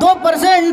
2%,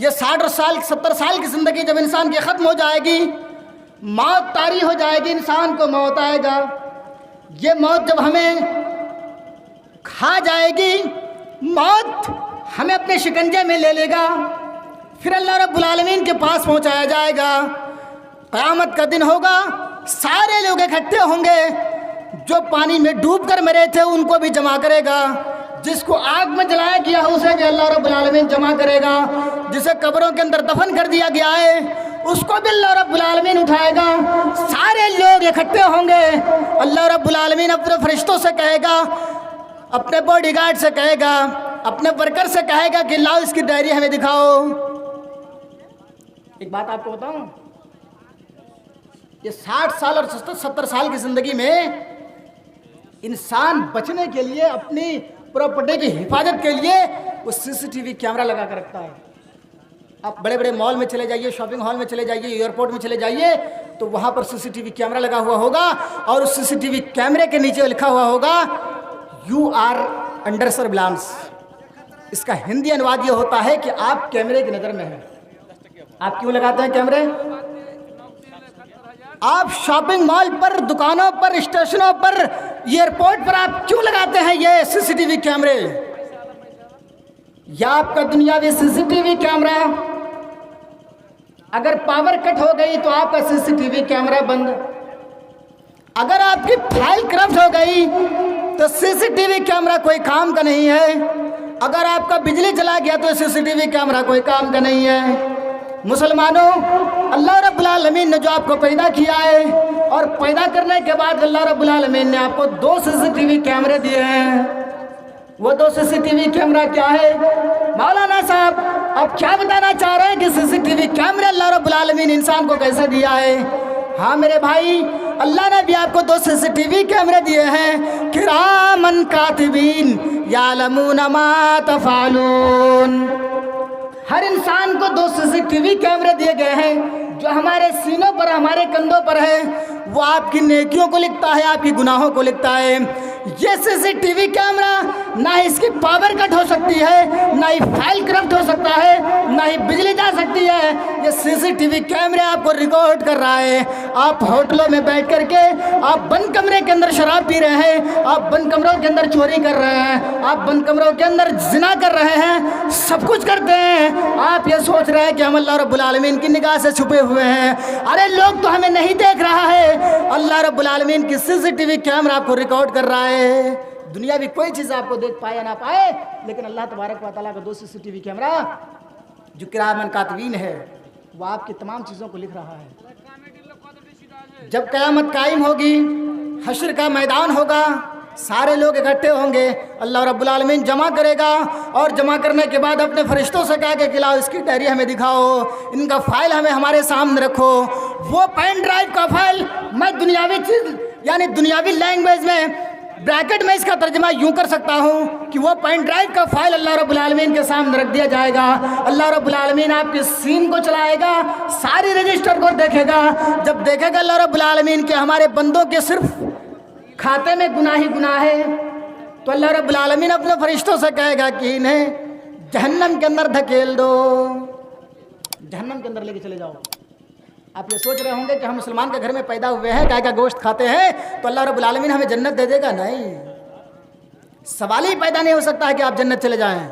یہ 60 اور 70 سال کی زندگی جب انسان کی ختم ہو جائے گی، موت طاری ہو جائے گی، انسان کو موت آئے گا. یہ موت جب ہمیں کھا جائے گی، موت ہمیں اپنے شکنجے میں لے لے گا، پھر اللہ رب العالمین کے پاس پہنچایا جائے گا. قیامت کا دن ہوگا، سارے لوگ اکٹھے ہوں گے. جو پانی میں ڈوب کر مرے تھے ان کو بھی جمع کرے گا، جس کو آگ میں جلایا گیا اسے بھی اللہ رب العالمین جمع کرے گا، جسے قبروں کے اندر دفن کر دیا گیا ہے اس کو بھی اللہ رب العالمین اٹھائے گا. سارے لوگ اکٹھے ہوں گے. اللہ رب العالمین اپنے فرشتوں سے کہے گا، اپنے باڈی گارڈ سے کہے گا، اپنے ورکر سے کہے گا کہ لاؤ اس کی ڈائری ہمیں دکھاؤ. ایک بات آپ کو بتاؤں، یہ 60 سال اور 70 سال کی زندگی میں انسان بچنے کے لیے، اپنی پراپرٹی کی حفاظت کے لیے وہ CCTV کیمرہ لگا کر رکھتا ہے. آپ بڑے بڑے مال میں چلے جائیے، شاپنگ ہال میں چلے جائیے، ایئرپورٹ میں چلے جائیے تو وہاں پر CCTV کیمرہ لگا ہوا ہوگا، اور اس CCTV کیمرے کے نیچے لکھا ہوا ہوگا یو آر انڈر سرویلنس. اس کا ہندی انواد یہ ہوتا ہے کہ آپ کیمرے کی نظر میں ہیں. آپ کیوں لگاتے ہیں کیمرے؟ آپ شاپنگ مال پر، دکانوں پر، اسٹیشنوں پر، ایئرپورٹ پر آپ کیوں لگاتے ہیں یہ CCTV کیمرے؟ یا آپ کا دنیاوی CCTV کیمرہ، اگر پاور کٹ ہو گئی تو آپ کا CCTV کیمرہ بند. اگر آپ کی فائل کرپٹ ہو گئی تو CCTV کیمرہ کوئی کام کا نہیں ہے. اگر آپ کا بجلی چلا گیا تو CCTV کیمرہ کوئی کام کا نہیں ہے. مسلمانوں، اللہ رب العالمین نے جو آپ کو پیدا کیا ہے، اور پیدا کرنے کے بعد اللہ رب العالمین نے آپ کو 2 CCTV کیمرے دیے ہیں. وہ 2 CCTV کیمرہ کیا ہے؟ مولانا صاحب آپ کیا بتانا چاہ رہے ہیں کہ CCTV کیمرے اللہ رب العالمین انسان کو کیسے دیا ہے؟ ہاں میرے بھائی، اللہ نے بھی آپ کو 2 CCTV کیمرے دیے ہیں، کرامن کاتبین یعلمون ما تفعلون. ہر انسان کو 2 CCTV کیمرے دیے گئے ہیں جو ہمارے سینوں پر، ہمارے کندھوں پر ہے. وہ آپ کی نیکیوں کو لکھتا ہے، آپ کی گناہوں کو لکھتا ہے. یہ CCTV کیمرہ نہ ہی اس کی پاور کٹ ہو سکتی ہے، نہ ہی فائل کرپٹ ہو سکتا ہے، نہ ہی بجلی جا سکتی ہے. یہ CCTV کیمرے آپ کو ریکارڈ کر رہا ہے. آپ ہوٹلوں میں بیٹھ کر کے آپ بند کمرے کے اندر شراب پی رہے ہیں، آپ بند کمروں کے اندر چوری کر رہے ہیں، آپ بند کمروں کے اندر زنا کر رہے ہیں، سب کچھ کرتے ہیں. آپ یہ سوچ رہے ہیں کہ ہم اللہ رب العالمین کی نگاہ سے چھپے ہوئے ہیں. ارے لوگ تو ہمیں نہیں دیکھ رہا ہے، اللہ رب العالمین کی CCTV کیمرہ آپ کو ریکارڈ کر رہا ہے. دنیا بھی کوئی چیز آپ کو دیکھ پائے یا نہ پائے، لیکن اللہ تبارک و تعالیٰ کا 2 CCTV کیمرہ جو کرامن کاتبین ہے وہ آپ کی تمام چیزوں کو لکھ رہا ہے. جب قیامت قائم ہوگی، حشر کا میدان ہوگا، سارے لوگ اکٹھے ہوں گے، اللہ رب العالمین جمع کرے گا، اور جمع کرنے کے بعد اپنے فرشتوں سے کہا کہ لاؤ اس کی ڈائری ہمیں دکھاؤ، ان کا فائل ہمیں ہمارے سامنے رکھو. وہ پین ڈرائیو کا فائل، میں دنیاوی چیز یعنی دنیاوی لینگویج میں بریکٹ میں اس کا ترجمہ یوں کر سکتا ہوں کہ وہ پین ڈرائیو کا فائل اللہ رب العالمین کے سامنے رکھ دیا جائے گا. اللہ رب العالمین آپ کی سین کو چلائے گا، ساری رجسٹر کو دیکھے گا. جب دیکھے گا اللہ رب العالمین کے ہمارے بندوں کے صرف کھاتے میں گناہ ہی گناہ ہے، تو اللہ رب العالمین اپنے فرشتوں سے کہے گا کہ انہیں جہنم کے اندر دھکیل دو، جہنم کے اندر لے کے چلے جاؤ. آپ یہ سوچ رہے ہوں گے کہ ہم مسلمان کے گھر میں پیدا ہوئے ہیں، گائے کا گوشت کھاتے ہیں تو اللہ رب العالمین ہمیں جنت دے دے گا. نہیں، سوال ہی پیدا نہیں ہو سکتا ہے کہ آپ جنت چلے جائیں.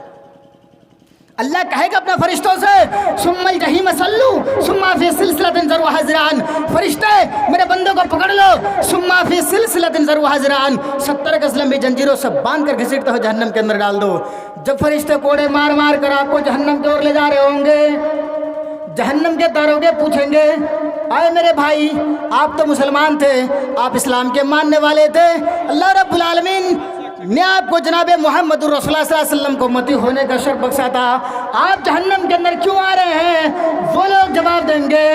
اللہ کہے گا اپنے فرشتوں سے ثم الجحیم صلوا ثم فی سلسلۃ ذرعها ذراعًا، فرشتے میرے بندوں کو پکڑ لو، ثم فی سلسلۃ ذرعها ذراعًا، 70 گز لمبی جنجیروں سے باندھ کر گھسیٹتے ہوئے جہنم کے اندر ڈال دو. جب فرشتے کوڑے مار مار کر آپ کو جہنم کی اور لے جا رہے ہوں گے، جہنم کے داروغے پوچھیں گے آئے میرے بھائی آپ تو مسلمان تھے، آپ اسلام کے ماننے والے تھے، اللہ رب العالمین نے آپ کو جناب محمد الرسول اللہ صلی اللہ علیہ وسلم کو امتی ہونے کا شرف بخشا تھا، آپ جہنم کے اندر کیوں آ رہے ہیں؟ وہ لوگ جواب دیں گے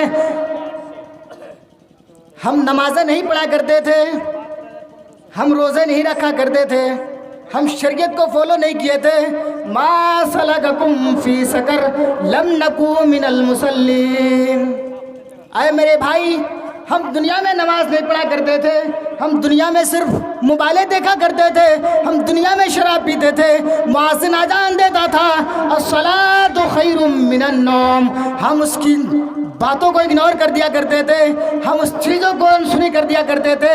ہم نمازیں نہیں پڑھا کرتے تھے، ہم روزے نہیں رکھا کرتے تھے، ہم شریعت کو فالو نہیں کیے تھے. ما سلککم فی سقر لم نکو من المصلین. اے میرے بھائی ہم دنیا میں نماز نہیں پڑھا کرتے تھے، ہم دنیا میں صرف موبائلیں دیکھا کرتے تھے، ہم دنیا میں شراب پیتے تھے، مؤذن اذان دیتا تھا الصلاۃ خیر من النوم، ہم اس کی باتوں کو اگنور کر دیا کرتے تھے، ہم اس چیزوں کو انسنی کر دیا کرتے تھے۔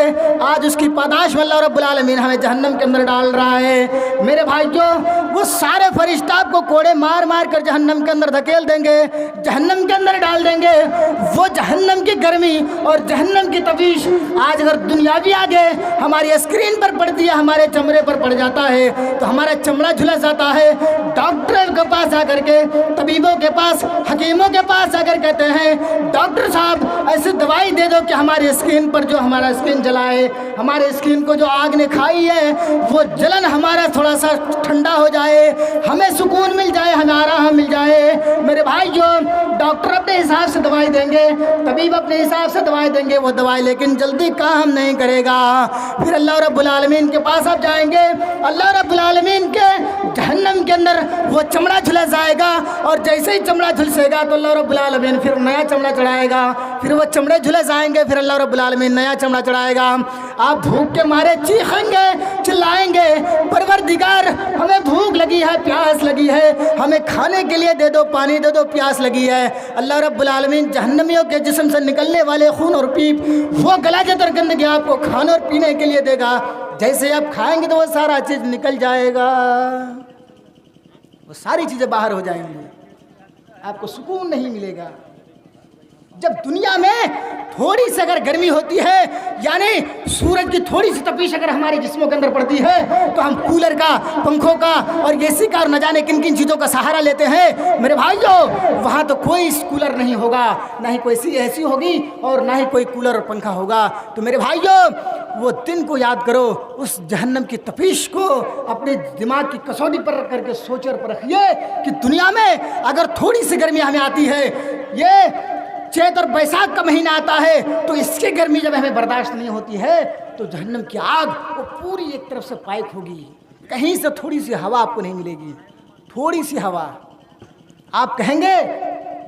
آج اس کی پاداش میں اللہ رب العالمین ہمیں جہنم کے اندر ڈال رہا ہے۔ میرے بھائیوں، وہ سارے فرشتہ آپ کو کوڑے مار مار کر جہنم کے اندر دھکیل دیں گے، جہنم کے اندر ڈال دیں گے۔ وہ جہنم کی گرمی اور جہنم کی تپش آج اگر دنیاوی آگے ہماری اسکرین پر پڑتی ہے، ہمارے چمڑے پر پڑ جاتا ہے تو ہمارا چمڑا جھلس جاتا ہے۔ ڈاکٹر کے پاس جا کر کے، طبیبوں کے پاس، حکیموں کے پاس جا کر کہتے ہیں ڈاکٹر صاحب ایسی دوائی دے دو کہ ہماری اسکن پر جو ہمارا اسکن جلائے، ہمارے اسکن کو جو آگ نے کھائی ہے وہ جلن ہمارا تھوڑا سا ٹھنڈا ہو جائے، ہمیں سکون مل جائے، ہمیں آرام مل جائے۔ میرے بھائیو، ڈاکٹر اپنے حساب سے دوائی دیں گے، طبیب اپنے حساب سے دوائی دیں گے، وہ دوائی لیکن جلدی کام نہیں کرے گا۔ پھر اللہ رب العالمین کے پاس آپ جائیں گے، اللہ رب العالمین کے جہنم کے اندر وہ چمڑا جھلس جائے گا، اور جیسے ہی چمڑا جھلسے گا تو اللہ رب العالمین پھر نیا چمڑا چڑھائے گا، پھر وہ چمڑے جھلس آئیں گے، پھر اللہ رب العالمین نیا چمڑا چڑھائے گا۔ آپ بھوک کے مارے چیخیں گے، چلائیں گے، پروردگار ہمیں بھوک لگی ہے، پیاس لگی ہے، ہمیں کھانے کے لیے دے دو، پانی دے دو، پیاس لگی ہے۔ اللہ رب العالمین جہنمیوں کے جسم سے نکلنے والے خون اور پیپ، وہ گلا جتر گندگی آپ کو کھانے اور پینے کے لیے دے گا۔ جیسے آپ کھائیں گے تو وہ سارا چیز نکل جائے گا، وہ ساری چیزیں باہر ہو جائیں گی، آپ کو سکون نہیں ملے گا۔ جب دنیا میں تھوڑی سی اگر گرمی ہوتی ہے، یعنی سورج کی تھوڑی سی تپش اگر ہمارے جسموں کے اندر پڑتی ہے تو ہم کولر کا، پنکھوں کا اور اے سی کا اور نہ جانے کن کن چیزوں کا سہارا لیتے ہیں۔ میرے بھائیوں، وہاں تو کوئی کولر نہیں ہوگا، نہ ہی کوئی اے سی ہوگی اور نہ ہی کوئی کولر اور پنکھا ہوگا۔ تو میرے بھائیوں، وہ دن کو یاد کرو، اس جہنم کی تپش کو اپنے دماغ کی کسوٹی پر رکھ کر کے سوچ اور پرکھیے کہ دنیا میں اگر تھوڑی سی گرمی ہمیں آتی ہے، یہ چیت اور بیساکھ کا مہینہ آتا ہے تو اس کی گرمی جب ہمیں برداشت نہیں ہوتی ہے تو جہنم کی آگ وہ پوری ایک طرف سے پائک ہوگی، کہیں سے تھوڑی سی ہوا آپ کو نہیں ملے گی، تھوڑی سی ہوا۔ آپ کہیں گے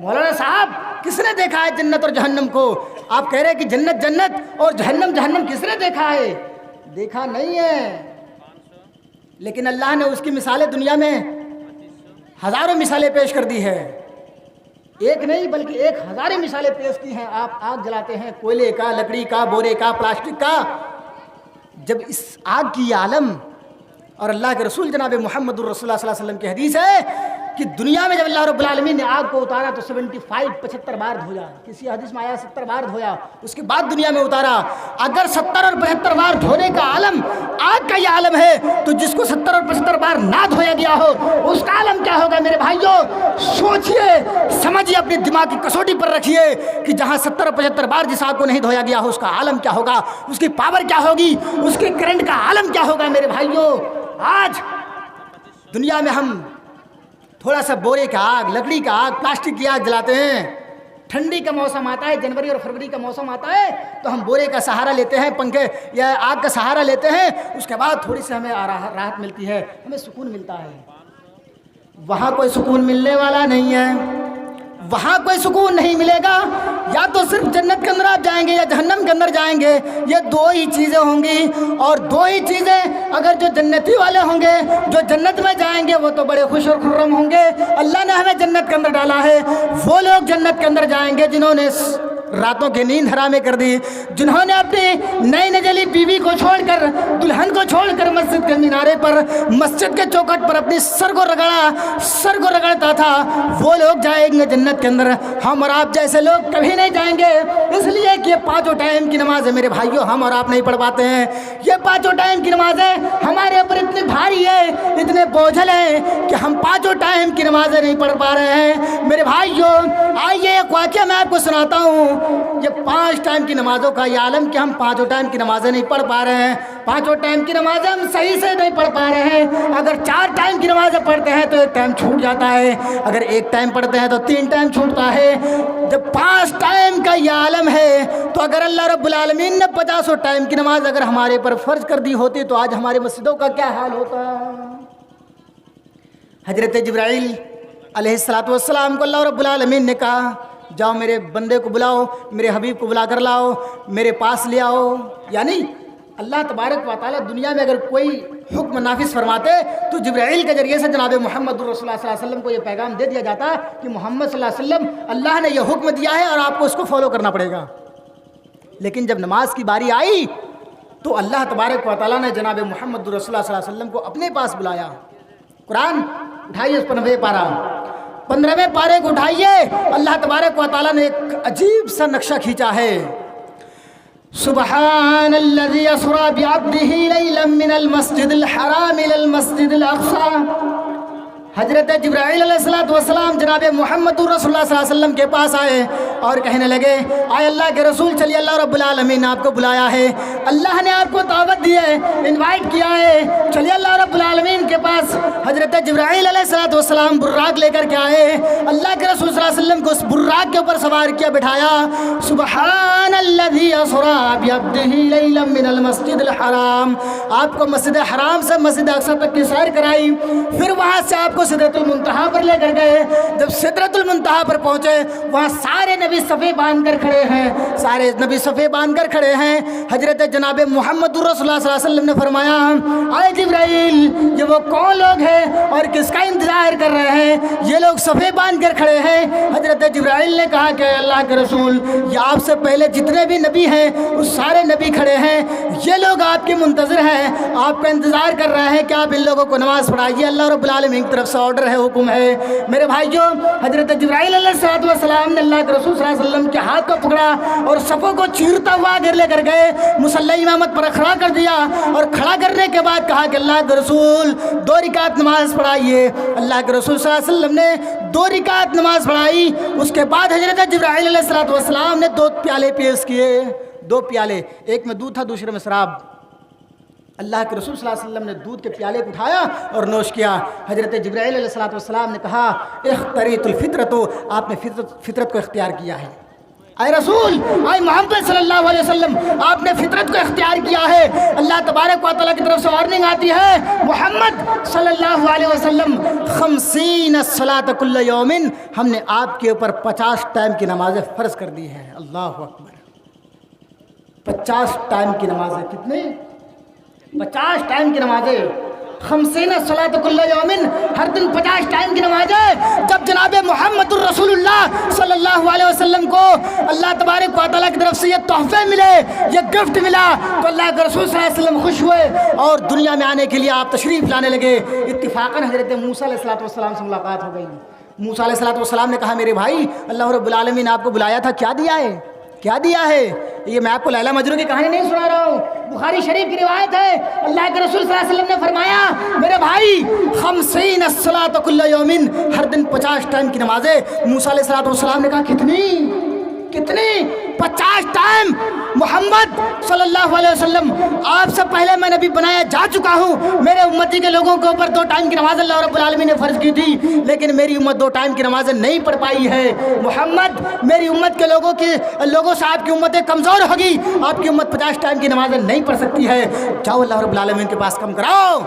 مولانا صاحب کس نے دیکھا ہے جنت اور جہنم کو؟ آپ کہہ رہے ہیں کہ جنت جنت اور جہنم جہنم، کس نے دیکھا ہے؟ دیکھا نہیں ہے، لیکن اللہ نے اس کی مثالیں دنیا میں ہزاروں مثالیں پیش کر دی ہے، ایک نہیں بلکہ 1000 مثالیں پیش کی ہیں۔ آپ آگ جلاتے ہیں، کوئلے کا، لکڑی کا، بورے کا، پلاسٹک کا، جب اس آگ کی یہ عالم، اور اللہ کے رسول جناب محمد الرسول اللہ صلی اللہ علیہ وسلم کی حدیث ہے کہ دنیا میں جب اللہ رب العالمین نے آگ کو اتارا تو 75 بار دھویا، کسی حدیث میں آیا 70 بار دھویا، اس کے بعد دنیا میں اتارا۔ اگر 70 اور 75 بار دھونے کا عالم آگ کا یہ عالم ہے تو جس کو 70 اور 75 بار نہ دھویا گیا ہو اس کا عالم کیا ہوگا؟ میرے بھائیوں، سوچئے، سمجھئے، اپنی دماغ کی کسوٹی پر رکھیے کہ جہاں 70 اور 75 بار جس آگ کو نہیں دھویا گیا ہو اس کا عالم کیا ہوگا، اس کی پاور کیا ہوگی، اس کے کرنٹ کا عالم کیا ہوگا۔ میرے بھائیوں، آج دنیا میں ہم تھوڑا سا بورے کا آگ، لکڑی کا آگ، پلاسٹک کی آگ جلاتے ہیں۔ ٹھنڈی کا موسم آتا ہے، جنوری اور فروری کا موسم آتا ہے تو ہم بورے کا سہارا لیتے ہیں، پنکھے یا آگ کا سہارا لیتے ہیں، اس کے بعد تھوڑی سی ہمیں راحت ملتی ہے، ہمیں سکون ملتا ہے۔ وہاں کوئی سکون ملنے والا نہیں ہے، وہاں کوئی سکون نہیں ملے گا۔ یا تو صرف جنت کے اندر آپ جائیں گے یا جہنم کے اندر جائیں گے، یہ دو ہی چیزیں ہوں گی، اور دو ہی چیزیں اگر جو جنتی والے ہوں گے، جو جنت میں جائیں گے، وہ تو بڑے خوش اور خرم ہوں گے، اللہ نے ہمیں جنت کے اندر ڈالا ہے۔ وہ لوگ جنت کے اندر جائیں گے جنہوں نے راتوں کی نیند حرام کر دی، جنہوں نے اپنی نئی نجلی بیوی کو چھوڑ کر، دلہن کو چھوڑ کر مسجد کے مینارے پر، مسجد کے چوکھٹ پر اپنی سر کو رگڑتا تھا، وہ لوگ جائیں گے جنت کے اندر۔ ہم اور آپ جیسے لوگ کبھی نہیں جائیں گے، اس لیے کہ یہ 5 ٹائم کی نماز ہے۔ میرے بھائیوں، ہم اور آپ نہیں پڑھ پاتے ہیں، یہ 5 ٹائم کی نمازیں ہمارے اوپر اتنی بھاری ہے، اتنے بوجھل ہیں کہ ہم 5 ٹائم کی نمازیں نہیں پڑھ پا رہے ہیں۔ میرے بھائیوں، آئیے ایک واقعہ میں آپ کو سناتا ہوں۔ یہ 5 ٹائم کی نمازوں کا یہ عالم کہ ہم 5 ٹائم کی نمازیں نہیں پڑھ پا رہے ہیں، 5 ٹائم کی نمازیں ہم صحیح سے نہیں پڑھ پا رہے ہیں۔ اگر 4 ٹائم کی نمازیں پڑھتے ہیں تو 1 ٹائم چھوٹ جاتا ہے، اگر 1 ٹائم پڑھتے ہیں تو 3 ٹائم چھوٹتا ہے۔ جب 5 ٹائم کا یہ عالم ہے تو اگر اللہ رب العالمین نے 50 ٹائم کی نماز اگر ہمارے پر فرض کر دی ہوتی تو آج ہمارے مسجدوں کا کیا حال ہوتا۔ حضرت جبرائیل علیہ السلام کو اللہ رب العالمین نے کہا جاؤ میرے بندے کو بلاؤ، میرے حبیب کو بلا کر لاؤ، میرے پاس لے آؤ۔ یعنی اللہ تبارک و تعالیٰ دنیا میں اگر کوئی حکم نافذ فرماتے تو جبرائیل کے ذریعے سے جناب محمد رسول اللہ صلی اللہ علیہ وسلم کو یہ پیغام دے دیا جاتا کہ محمد صلی اللہ علیہ وسلم اللہ نے یہ حکم دیا ہے اور آپ کو اس کو فالو کرنا پڑے گا۔ لیکن جب نماز کی باری آئی تو اللہ تبارک و تعالیٰ نے جناب محمد رسول اللہ صلی اللہ علیہ وسلم کو اپنے پاس بلایا۔ قرآن اٹھائیے اس 15ویں پارہ، 15ویں پارے کو اٹھائیے، اللہ تبارک و تعالیٰ نے ایک عجیب سا نقشہ کھینچا ہے۔ سبحان الذي اسرى بعبده ليلا من المسجد الحرام الى المسجد الاقصى۔ حضرت جبرائیل علیہ السلام جناب محمد رسول اللہ صلی اللہ علیہ وسلم کے پاس آئے اور کہنے لگے، آئے اللہ کے رسول چلیے، اللہ رب العالمین نے آپ کو بلایا ہے، اللہ نے آپ کو دعوت دی ہے، انوائٹ کیا ہے، چلیے اللہ رب العالمین کے پاس۔ حضرت جبرائیل علیہ السلام براق لے کر کے آئے، اللہ کے رسول صلی اللہ علیہ وسلم کو اس براق کے اوپر سوار کیا، بٹھایا۔ سبحان الذی اسری بعبدہ لیلا من المسجد الحرام، آپ کو مسجد حرام سے مسجد اقصی تک کی سیر کرائی، پھر وہاں سے آپ کو سدرۃ المنتہا پر لے کر گئے۔ جب سدرۃ المنتہا پر پہنچے وہاں سارے نبی صفے باندھ کر کھڑے ہیں، سارے نبی صفے باندھ کر کھڑے ہیں۔ حضرت جناب محمد رسول اللہ صلی اللہ علیہ وسلم نے فرمایا، اے جبرائیل، یہ وہ کون لوگ ہیں اور کس کا انتظار کر رہے ہیں؟ یہ لوگ صفے باندھ کر کھڑے ہیں۔ حضرت جبرائیل نے کہا کہ اللہ کے رسول، یہ آپ سے پہلے جتنے بھی نبی ہیں وہ سارے نبی کھڑے ہیں، یہ لوگ آپ کے منتظر ہیں، آپ کا انتظار کر رہے ہیں کہ آپ ان لوگوں کو نماز پڑھائیے، اللہ رب العالمین کی طرف سے آرڈر ہے، حکم ہے۔ میرے بھائیوں، حضرت جبرائیل علیہ السلام نے اللہ کے رسول صلی اللہ علیہ وسلم کے ہاتھ کو پکڑا اور صفوں کو چیرتا ہوا آگے لے کر گئے، مصلی امامت پر کھڑا کر دیا، اور کھڑا کرنے کے بعد کہا کہ اللہ کے رسول 2 رکعت نماز پڑھائیے۔ اللہ کے رسول صلی اللہ علیہ وسلم نے 2 رکعت نماز پڑھائی۔ اس کے بعد حضرت جبرائیل علیہ السلام نے 2 پیالے پیش کیے، 2 پیالے، ایک میں دودھ تھا دوسرے میں شراب۔ اللہ کے رسول صلی اللہ علیہ وسلم نے دودھ کے پیالے کو اٹھایا اور نوش کیا۔ حضرت جبرائیل علیہ السلام نے کہا، اختریت الفطرت، آپ نے فطرت کو اختیار کیا ہے۔ اے رسول، اے محمد صلی اللہ علیہ وسلم، آپ نے فطرت کو اختیار کیا ہے۔ اللہ تبارک و تعالیٰ کی طرف سے وارننگ آتی ہے، محمد صلی اللہ علیہ وسلم، 50 صلاۃ کل یوم، ہم نے آپ کے اوپر 50 ٹائم کی نمازیں فرض کر دی ہیں۔ اللہ اکبر، 50 ٹائم کی نمازیں، کتنے؟ 50 ٹائم کی نمازیں، 50 صلاۃ کل یوم، ہر دن 50 ٹائم کی نمازیں۔ جب جناب محمد الرسول اللہ صلی اللہ علیہ وسلم کو اللہ تبارک و تعالیٰ کی طرف سے یہ تحفے ملے، یہ گفٹ ملا، تو اللہ کے رسول صلی اللہ علیہ وسلم خوش ہوئے اور دنیا میں آنے کے لیے آپ تشریف لانے لگے۔ اتفاقاً حضرت موسیٰ علیہ السلام سے ملاقات ہو گئی۔ موسیٰ علیہ السلام نے کہا، میرے بھائی، اللہ رب العالمین نے آپ کو بلایا تھا، کیا دیا ہے؟ کیا دیا ہے؟ یہ میں آپ کو لیلا مجنون کی کہانی نہیں سنا رہا ہوں، بخاری شریف کی روایت ہے۔ اللہ کے رسول صلی اللہ علیہ وسلم نے فرمایا، میرے بھائی، 50 صلاۃ کل یوم، ہر دن 50 ٹائم کی نمازیں۔ موسیٰ علیہ السلام نے کہا، کتنی 50 ٹائم؟ محمد صلی اللہ علیہ وسلم، آپ سے پہلے میں نبی بنایا جا چکا ہوں، میرے امتی کے لوگوں کے اوپر 2 ٹائم کی نماز اللہ رب العالمین نے فرض کی تھی، لیکن میری امت 2 ٹائم کی نمازیں نہیں پڑھ پائی ہے۔ محمد، میری امت کے لوگوں سے آپ کی امتیں کمزور ہوگی، آپ کی امت 50 ٹائم کی نمازیں نہیں پڑھ سکتی ہے، جاؤ اللہ رب العالمین کے پاس کم کراؤ۔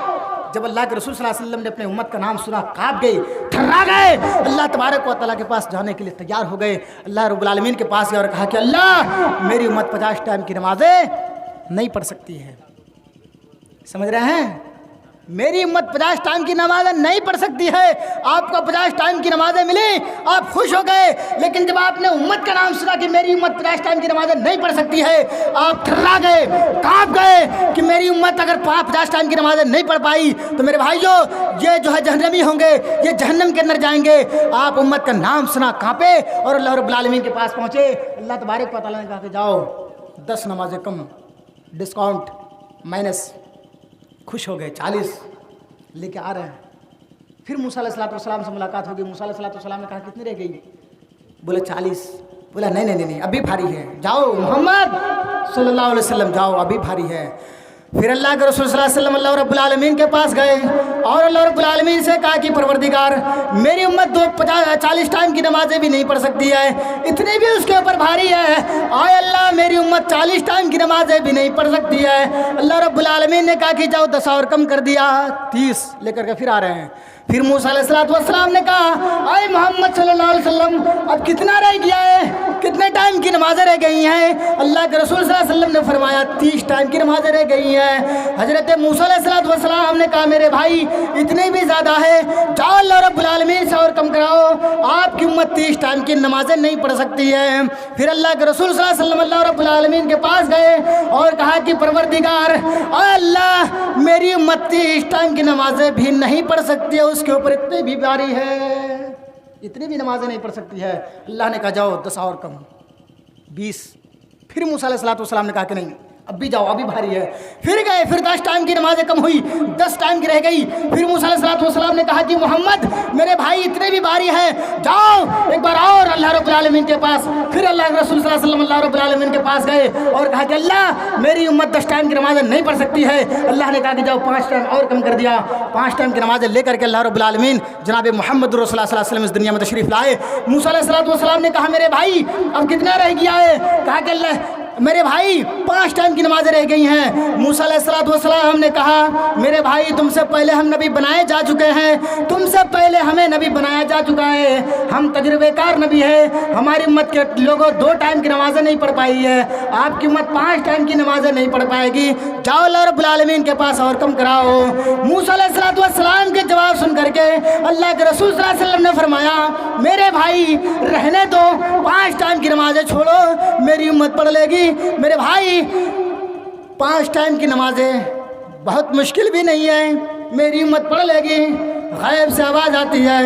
جب اللہ کے رسول صلی اللہ علیہ وسلم نے اپنے امت کا نام سنا، کانپ گئے، تھرا گئے، اللہ تبارک و تعالیٰ کے پاس جانے کے لیے تیار ہو گئے۔ اللہ رب العالمین کے پاس گئے اور کہا کہ اللہ، میری امت 50 ٹائم کی نمازیں نہیں پڑھ سکتی ہے۔ سمجھ رہے ہیں؟ میری امت 50 ٹائم کی نمازیں نہیں پڑھ سکتی ہے۔ آپ کو 50 ٹائم کی نمازیں ملی، آپ خوش ہو گئے، لیکن جب آپ نے امت کا نام سنا کہ میری امت 50 ٹائم کی نمازیں نہیں پڑھ سکتی ہے، آپ تھرا گئے، کانپ گئے کہ میری امت اگر 50 ٹائم کی نمازیں نہیں پڑھ پائی تو میرے بھائیو، یہ جو ہے جہنمی ہوں گے، یہ جہنم کے اندر جائیں گے۔ آپ امت کا نام سنا، کانپے اور اللہ رب العالمین کے پاس پہنچے۔ اللہ تبارک و تعالیٰ نے کہا کہ جاؤ 10 نمازیں کم، ڈسکاؤنٹ مائنس۔ خوش ہو گئے، 40 لے کے آ رہے ہیں۔ پھر موسیٰ علیہ السلام سے ملاقات ہو گئی۔ موسیٰ علیہ السلام نے کہا، کتنی رہ گئی؟ بولے 40۔ بولا نہیں، ابھی بھاری ہے، جاؤ محمد صلی اللہ علیہ وسلم، جاؤ، ابھی بھاری ہے۔ پھر اللہ کے رسول صلی اللہ علیہ وسلم اللہ رب العالمین کے پاس گئے اور اللہ رب العالمین سے کہا کہ پروردگار، میری امت 40 ٹائم کی نمازیں بھی نہیں پڑھ سکتی ہے، اتنی بھی اس کے اوپر بھاری ہے۔ آئے اللہ، میری امت 40 ٹائم کی نمازیں بھی نہیں پڑھ سکتی ہے۔ اللہ رب العالمین نے کہا کہ جاؤ 10 اور کم کر دیا، 30 لے کر کے پھر آ رہے ہیں۔ پھر موسیٰ علیہ السلام نے کہا اے محمد صلی اللہ علیہ وسلم اب کتنا رہ گیا ہے، کتنے ٹائم کی نمازیں رہ گئی ہیں؟ اللہ کے رسول صلی اللہ علیہ وسلم نے فرمایا 30 ٹائم کی نمازیں رہ گئی ہیں۔ حضرت موسیٰ علیہ السلام نے کہا میرے بھائی اتنے بھی زیادہ ہے، جاؤ اللہ رب العالمین سے اور کم کراؤ، آپ کی امت 30 ٹائم کی نمازیں نہیں پڑھ سکتی ہے۔ پھر اللہ کے رسول صلی اللہ علیہ وسلم اللہ رب العالمین کے پاس گئے اور کہا کہ پروردگار اے اللہ میری امت 30 ٹائم کی نمازیں بھی نہیں پڑھ سکتی ہے، اس کے اوپر اتنی بھی باری ہے، اتنی بھی نمازیں نہیں پڑھ سکتی ہے۔ اللہ نے کہا جاؤ 10 اور کم 20۔ پھر موسیٰ علیہ السلام نے کہا کہ نہیں اب بھی جاؤ ابھی بھاری ہے، پھر گئے، پھر 10 ٹائم کی نمازیں کم ہوئی، 10 ٹائم کی رہ گئی۔ پھر موسیٰ علیہ السلام نے کہا کہ محمد میرے بھائی اتنے بھی باری ہے، جاؤ ایک بار اور اللہ رب العالمین کے پاس۔ پھر اللہ کے رسول صلی اللہ علیہ وسلم اللہ رب العالمین کے پاس گئے اور کہا کہ اللہ میری امت 10 ٹائم کی نمازیں نہیں پڑھ سکتی ہے۔ اللہ نے کہا کہ جاؤ 5 ٹائم اور کم کر دیا، 5 ٹائم کی نمازیں لے کر کے اللہ رب العالمین جناب محمد رسول اللہ صلی اللہ علیہ وسلم اس دنیا میں تشریف لائے۔ موسیٰ علیہ السلام نے کہا میرے بھائی اب کتنا رہ گیا ہے؟ کہا کہ اللہ میرے بھائی 5 ٹائم کی نمازیں رہ گئی ہیں۔ موسیٰ علیہ السلام نے کہا میرے بھائی تم سے پہلے ہم نبی بنائے جا چکے ہیں، تم سے پہلے ہمیں نبی بنایا جا چکا ہے، ہم تجربے کار نبی ہے، ہماری امت کے لوگوں 2 ٹائم کی نمازیں نہیں پڑھ پائی ہے، آپ کی امت 5 ٹائم کی نمازیں نہیں پڑھ پائے گی، جاؤ اللہ رب العالمین کے پاس اور کم کراؤ۔ موسیٰ علیہ السلام کے جواب سن کر کے اللہ کے رسول صلی اللہ علیہ وسلم نے فرمایا میرے بھائی رہنے دو، 5 ٹائم کی نمازیں چھوڑو، میری امت پڑھ لے گی۔ میرے بھائی 5 ٹائم کی نمازیں بہت مشکل بھی نہیں ہے، میری امت پڑھ لے گی۔ غیب سے آواز آتی ہے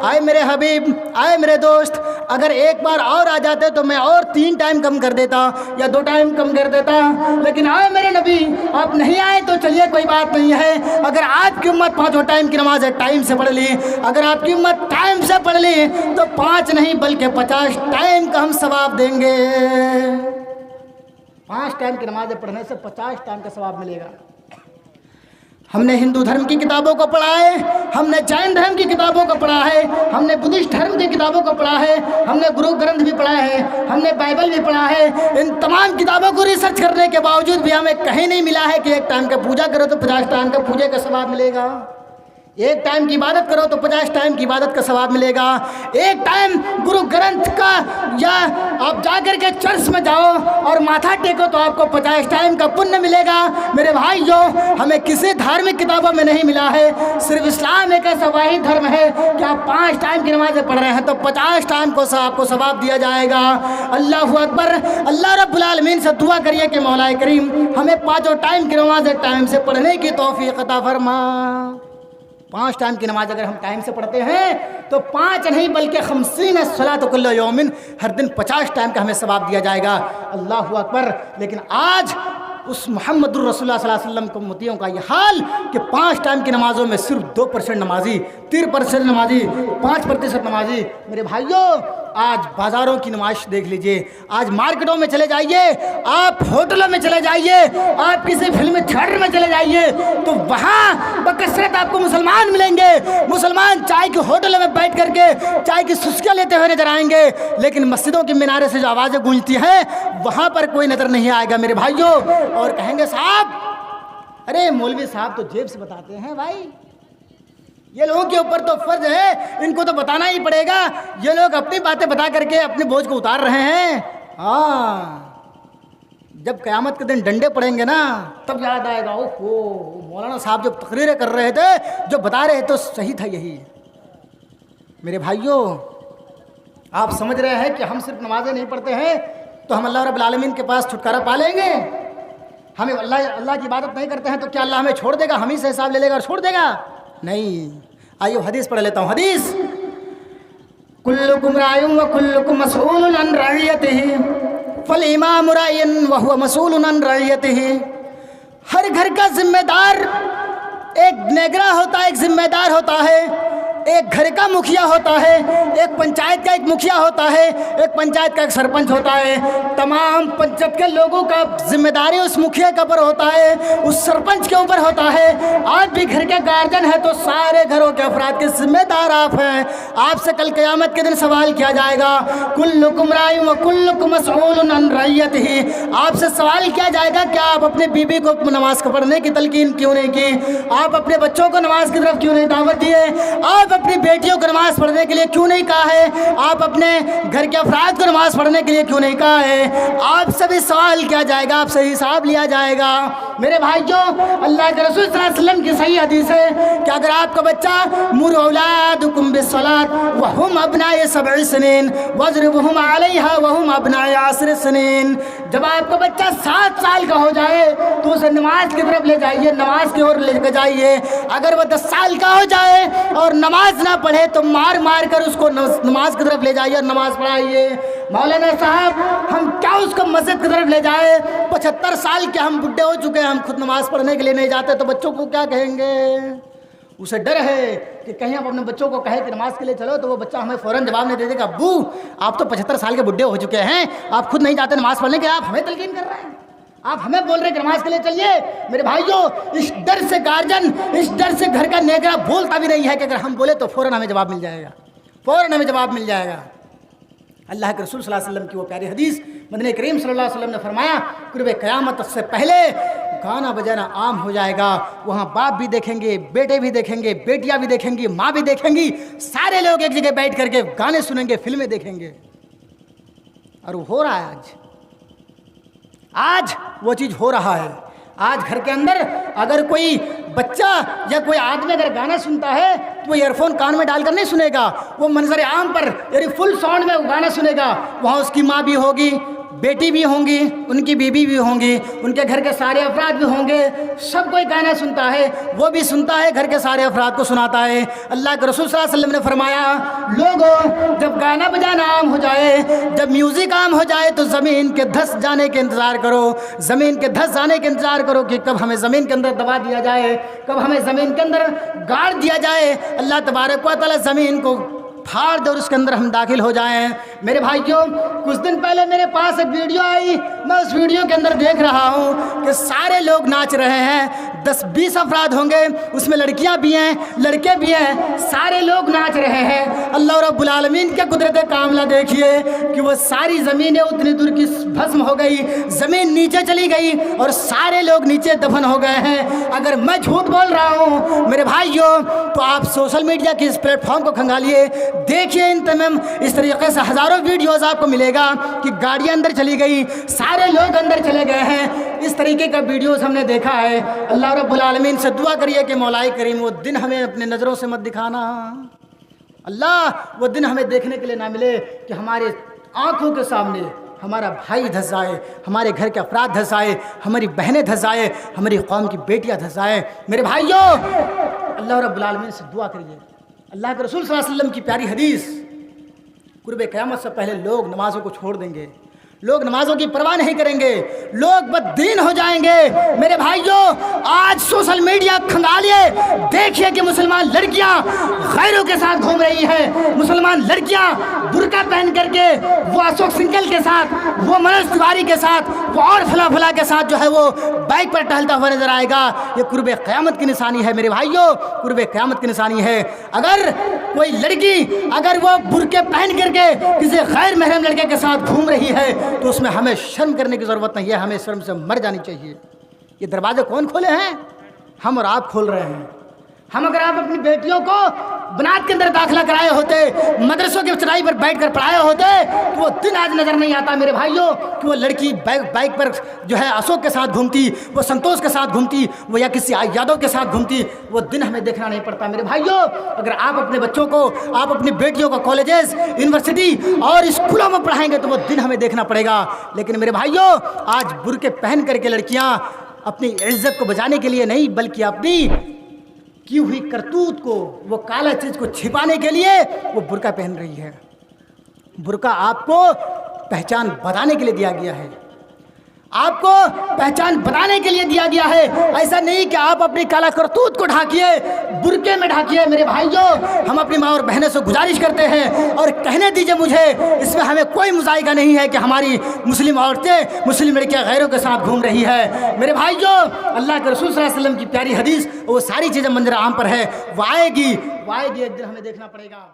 آئے میرے حبیب، آئے میرے دوست، اگر ایک بار اور آ جاتے تو میں اور 3 ٹائم کم کر دیتا یا 2 ٹائم کم کر دیتا، لیکن آئے میرے نبی آپ نہیں آئے تو چلیے کوئی بات نہیں ہے۔ اگر آپ کی امت 5 ٹائم کی نماز ٹائم سے پڑھ لی، اگر آپ کی امت ٹائم سے پڑھ لی تو 5 نہیں بلکہ 50 ٹائم کا ہم ثواب دیں گے۔ 5 ٹائم کی نمازیں پڑھنے سے 50 ٹائم کا ثواب ملے گا۔ ہم نے ہندو دھرم کی کتابوں کو پڑھا ہے، ہم نے جین دھرم کی کتابوں کو پڑھا ہے، ہم نے بدھسٹ دھرم کی کتابوں کو پڑھا ہے، ہم نے گرو گرنتھ بھی پڑھا ہے، ہم نے بائبل بھی پڑھا ہے۔ ان تمام کتابوں کو ریسرچ کرنے کے باوجود بھی ہمیں کہیں نہیں ملا ہے کہ 1 ٹائم کا پوجا کرو تو 50 ٹائم کا پوجے کا ثواب ملے گا، 1 ٹائم کی عبادت کرو تو 50 ٹائم کی عبادت کا ثواب ملے گا، 1 ٹائم گرو گرنتھ کا یا آپ جا کر کے چرچ میں جاؤ اور ماتھا ٹیکو تو آپ کو 50 ٹائم کا پنیہ ملے گا۔ میرے بھائیو ہمیں کسی دھارمک کتابوں میں نہیں ملا ہے، صرف اسلام ایک ایسا واحد دھرم ہے کہ آپ 5 ٹائم کی نمازیں پڑھ رہے ہیں تو 50 ٹائم کو آپ کو ثواب دیا جائے گا۔ اللہ اکبر۔ اللہ رب العالمین سے دعا کریے کہ مولا کریم ہمیں 5 ٹائم کی نمازیں ٹائم سے پڑھنے کی توفیق عطا فرما۔ 5 ٹائم کی نماز اگر ہم ٹائم سے پڑھتے ہیں تو 5 نہیں بلکہ 50 صلاۃ کل یومن، ہر دن 50 ٹائم کا ہمیں ثواب دیا جائے گا۔ اللہ اکبر۔ لیکن آج اس محمد الرسول اللہ صلی اللہ علیہ وسلم کو امتیوں کا یہ حال کہ 5 ٹائم کی نمازوں میں صرف 2% نمازی، 3% نمازی، 5% نمازی۔ میرے بھائیوں آج بازاروں کی نمائش دیکھ لیجئے، آج مارکیٹوں میں چلے جائیے، آپ ہوٹلوں میں چلے جائیے، آپ کسی فلمی تھیٹر میں چلے جائیے تو وہاں بکثرت آپ کو مسلمان ملیں گے۔ مسلمان چائے کے ہوٹلوں میں بیٹھ کر کے چائے کی سسکیاں لیتے ہوئے نظر آئیں گے، لیکن مسجدوں کے مینارے سے جو آوازیں گونجتی ہیں وہاں پر کوئی نظر نہیں آئے گا میرے بھائیوں۔ اور کہیں گے صاحب ارے مولوی صاحب تو جیب سے بتاتے ہیں، بھائی یہ لوگوں کے اوپر تو فرض ہے، ان کو تو بتانا ہی پڑے گا، یہ لوگ اپنی باتیں بتا کر کے اپنے بوجھ کو اتار رہے ہیں۔ ہاں جب قیامت کے دن ڈنڈے پڑیں گے نا تب یاد آئے گا اوہو مولانا صاحب جب تقریریں کر رہے تھے جو بتا رہے تو صحیح تھا یہی۔ میرے بھائیوں آپ سمجھ رہے ہیں کہ ہم صرف نمازیں نہیں پڑھتے ہیں تو ہم اللہ رب العالمین کے پاس چھٹکارا پا لیں گے؟ ہمیں اللہ کی عبادت نہیں کرتے ہیں تو کیا اللہ ہمیں چھوڑ دے گا، ہم ہی سے حساب لے لے گا اور چھوڑ دے گا؟ نہیں۔ آئیے حدیث پڑھ لیتا ہوں۔ حدیث کلکم راع وکلکم مسئول عن رعیتہ فالامام راع وہو مسئول عن رعیتہ۔ ہر گھر کا ذمہ دار ایک نیگرا ہوتا ہے، ایک ذمہ دار ہوتا ہے، ایک گھر کا مکھیا ہوتا ہے، ایک پنچایت کا ایک مکھیا ہوتا ہے، ایک پنچایت کا ایک سرپنچ ہوتا ہے۔ تمام پنچایت کے لوگوں کا ذمہ داری اس مکھیا کے اوپر ہوتا ہے، اس سرپنچ کے اوپر ہوتا ہے۔ آج بھی گھر کے گارجن ہے تو سارے گھروں کے افراد کے ذمہ دار آپ ہیں۔ آپ سے کل قیامت کے دن سوال کیا جائے گا، کلکم راع و کلکم مسئول عن رعیتہ۔ آپ سے سوال کیا جائے گا کہ آپ اپنے بیوی کو نماز کو پڑھنے کی تلقین کیوں نہیں کی، آپ اپنے بچوں کو نماز کی طرف کیوں نہیں دعوت دیے، آپ اپنی بیٹیوں کو نماز پڑھنے کے لیے کیوں نہیں کہا ہے، آپ اپنے گھر کے افراد کو نماز پڑھنے کے لیے کیوں نہیں کہا ہے۔ آپ سے بھی سوال کیا جائے گا، آپ سے حساب لیا جائے گا۔ میرے بھائیوں، اللہ کے رسول صلی اللہ علیہ وسلم کی صحیح حدیث ہے کہ اگر آپ کا بچہ مروا اولادکم بالصلاۃ وہم ابناء 7 سنین واضربوہم علیہا وہم ابناء 10 سنین، جب آپ کا بچہ 7 سال کا ہو جائے تو اسے نماز کی طرف لے جائیے، نماز کی اور لے کے جائیے۔ اگر وہ 10 سال کا ہو جائے اور نماز نہ پڑھے تو مار مار کر اس کو نماز کی طرف لے جائیے اور نماز پڑھائیے۔ مولانا صاحب، ہم کیا اس کو مسجد کی طرف لے جائے؟ 75 سال کے ہم بڈھے ہو چکے ہیں، ہم خود نماز پڑھنے کے لیے نہیں جاتے تو بچوں کو کیا کہیں گے؟ اسے ڈر ہے کہ کہیں ہم اپنے بچوں کو کہیں کہ نماز کے لیے چلو تو وہ بچہ ہمیں فوراً جواب نہیں دے دے گا، ابو آپ تو 75 سال کے بڈھے ہو چکے ہیں، آپ خود نہیں جاتے نماز پڑھنے کے، آپ ہمیں تلقین کر رہے ہیں، آپ ہمیں بول رہے ہیں کہ نماز کے لیے چلیے۔ میرے بھائیوں، اس ڈر سے گارجن، اس ڈر سے گھر کا نیگرا بولتا بھی نہیں ہے کہ اگر ہم بولے تو فوراً ہمیں جواب مل جائے گا، فوراً ہمیں جواب مل جائے گا۔ اللہ کے رسول صلی اللہ علیہ وسلم کی وہ پیاری حدیث، مدنی کریم صلی اللہ علیہ وسلم نے فرمایا قرب قیامت سے پہلے گانا بجانا عام ہو جائے گا، وہاں باپ بھی دیکھیں گے، بیٹے بھی دیکھیں گے، بیٹیاں بھی دیکھیں گی، ماں بھی دیکھیں گی، سارے لوگ ایک جگہ بیٹھ کر کے گانے سنیں گے، فلمیں دیکھیں گے، اور وہ ہو رہا ہے آج وہ چیز ہو رہا ہے۔ آج گھر کے اندر اگر کوئی بچہ یا کوئی آدمی اگر گانا سنتا ہے تو وہ ایئر فون کان میں ڈال کر نہیں سنے گا، وہ منظر عام پر یعنی فل ساؤنڈ میں گانا سنے گا، وہاں اس کی ماں بھی ہوگی، بیٹی بھی ہوں گی، ان کی بیوی بھی ہوں گی، ان کے گھر کے سارے افراد بھی ہوں گے، سب کوئی گانا سنتا ہے، وہ بھی سنتا ہے، گھر کے سارے افراد کو سناتا ہے۔ اللہ کے رسول صلی اللہ علیہ وسلم نے فرمایا، لوگوں جب گانا بجانا عام ہو جائے، جب میوزک عام ہو جائے تو زمین کے دھس جانے کے انتظار کرو، زمین کے دھس جانے کے انتظار کرو کہ کب ہمیں زمین کے اندر دبا دیا جائے، کب ہمیں زمین کے اندر گاڑ دیا جائے، اللہ تبارک و تعالی زمین کو پھاڑ دے اور اس کے اندر ہم داخل ہو جائیں۔ میرے بھائیوں، کچھ دن پہلے میرے پاس ایک ویڈیو آئی، میں اس ویڈیو کے اندر دیکھ رہا ہوں کہ سارے لوگ ناچ رہے ہیں، 10-20 افراد ہوں گے، اس میں لڑکیاں بھی ہیں، لڑکے بھی ہیں، سارے لوگ ناچ رہے ہیں۔ اللہ رب العالمین کے قدرت کاملہ دیکھیے کہ وہ ساری زمینیں اتنی دور کی بھسم ہو گئی، زمین نیچے چلی گئی اور سارے لوگ نیچے دفن ہو گئے ہیں۔ اگر میں جھوٹ بول رہا ہوں میرے بھائیوں تو آپ سوشل میڈیا کی اس پلیٹ فارم کو کھنگالیے، دیکھیے ان تمام اس طریقے سے ہزاروں ویڈیوز آپ کو ملے گا کہ گاڑیاں اندر چلی گئی، سارے لوگ اندر چلے گئے ہیں، اس طریقے کا ویڈیوز ہم نے دیکھا ہے۔ اللہ رب العالمین سے دعا کریے کہ مولا کریم وہ دن ہمیں اپنے نظروں سے مت دکھانا، اللہ وہ دن ہمیں دیکھنے کے لیے نہ ملے کہ ہمارے آنکھوں کے سامنے ہمارا بھائی دھس جائے، ہمارے گھر کے افراد دھس جائے، ہماری بہنیں دھس جائے، ہماری قوم کی بیٹیاں دھس جائیں۔ میرے بھائیوں، اللہ رب العالمین سے دعا کریے۔ اللہ کے رسول صلی اللہ علیہ وسلم کی پیاری حدیث، قرب قیامت سے پہلے لوگ نمازوں کو چھوڑ دیں گے، لوگ نمازوں کی پرواہ نہیں کریں گے، لوگ بددین ہو جائیں گے۔ میرے بھائیوں، آج سوشل میڈیا کھنگالیے، دیکھیے کہ مسلمان لڑکیاں غیروں کے ساتھ گھوم رہی ہیں، مسلمان لڑکیاں برقع پہن کر کے وہ اشوک سنگل کے ساتھ، وہ منوج تیواری کے ساتھ، وہ اور فلاں کے ساتھ جو ہے وہ بائک پر ٹہلتا ہوا نظر آئے گا۔ یہ قرب قیامت کی نشانی ہے میرے بھائیوں، قرب قیامت کی نشانی ہے۔ اگر کوئی لڑکی اگر وہ برقع پہن کر کے کسی غیر محرم لڑکے کے ساتھ گھوم رہی ہے تو اس میں ہمیں شرم کرنے کی ضرورت نہیں ہے، ہمیں شرم سے مر جانی چاہیے۔ یہ دروازے کون کھولے ہیں؟ ہم اور آپ کھول رہے ہیں۔ ہم اگر آپ اپنی بیٹیوں کو بنات کے اندر داخلہ کرائے ہوتے، مدرسوں کی چڑھائی پر بیٹھ کر پڑھائے ہوتے تو وہ دن آج نظر نہیں آتا میرے بھائیوں کہ وہ لڑکی بائک پر جو ہے اشوک کے ساتھ گھومتی، وہ سنتوش کے ساتھ گھومتی، وہ یا کسی یادو کے ساتھ گھومتی، وہ دن ہمیں دیکھنا نہیں پڑتا میرے بھائیوں۔ اگر آپ اپنے بچوں کو، آپ اپنی بیٹیوں کو کالجز، یونیورسٹی اور اسکولوں میں پڑھائیں گے تو وہ دن ہمیں دیکھنا پڑے گا۔ لیکن میرے بھائیوں، آج برقعے پہن کر کے لڑکیاں اپنی عزت کو بچانے کے لیے نہیں بلکہ اپنی کی ہوئی کرتوت کو، وہ کالا چیز کو چھپانے کے لیے وہ برقع پہن رہی ہے۔ برقع آپ کو پہچان بتانے کے لیے دیا گیا ہے۔ آپ کو پہچان بتانے کے لیے دیا گیا ہے، ایسا نہیں کہ آپ اپنی کالا کرتوت کو ڈھاکیے، برقعے میں ڈھاکیے۔ میرے بھائیوں، ہم اپنی ماں اور بہنوں سے گزارش کرتے ہیں، اور کہنے دیجئے مجھے، اس میں ہمیں کوئی مذائقہ نہیں ہے کہ ہماری مسلم عورتیں، مسلم لڑکیاں غیروں کے ساتھ گھوم رہی ہے۔ میرے بھائیوں، اللہ کے رسول صلی اللہ علیہ وسلم کی پیاری حدیث، وہ ساری چیزیں منظر عام پر ہے، وہ آئے گی ایک دن ہمیں دیکھنا پڑے گا۔